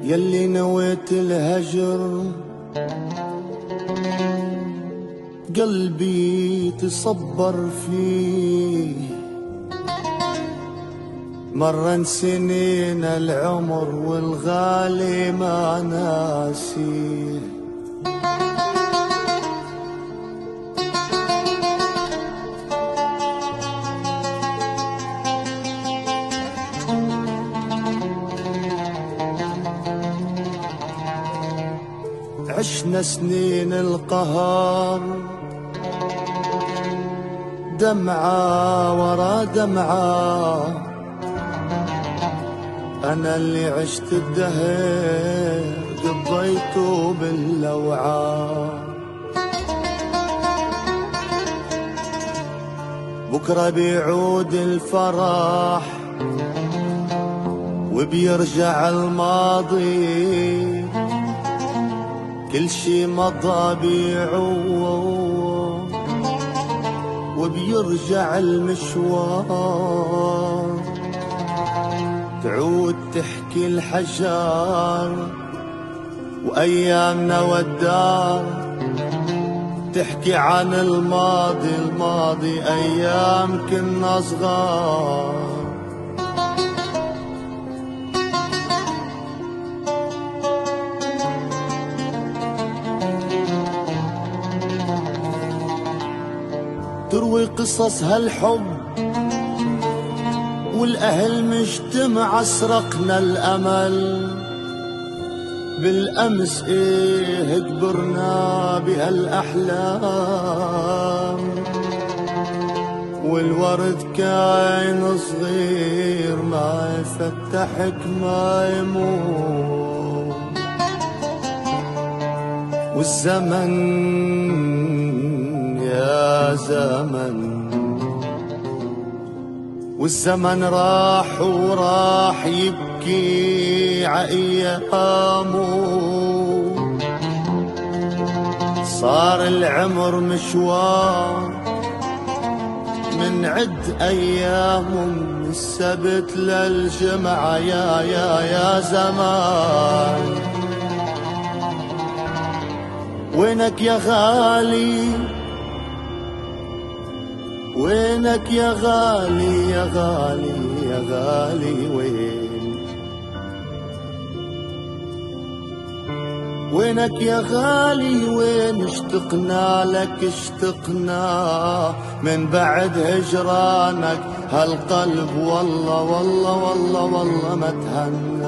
يلي نويت الهجر قلبي تصبر فيه، مرن سنين العمر والغالي ما ناسيه. عشنا سنين القهر دمعة ورا دمعة، أنا اللي عشت الدهر قضيته باللوعة. بكرة بيعود الفرح وبيرجع الماضي، كل شي مضى بيعود وبيرجع المشوار. تعود تحكي الحجار وأيامنا والدار، تحكي عن الماضي الماضي أيام كنا صغار. تروي قصص هالحب والأهل مجتمع، سرقنا الأمل بالأمس إيه كبرنا بهالأحلام. والورد كاين صغير ما يفتحك ما يموت. والزمن يا زمن، والزمن راح وراح يبكي عأيامه. صار العمر مشوار من عد أيامه، من السبت للجمعة يا زمان. وينك يا غالي وينك يا غالي يا غالي يا غالي وينك يا غالي؟ وين اشتقنا لك اشتقنا من بعد هجرانك، هالقلب والله والله والله والله ما تهنى.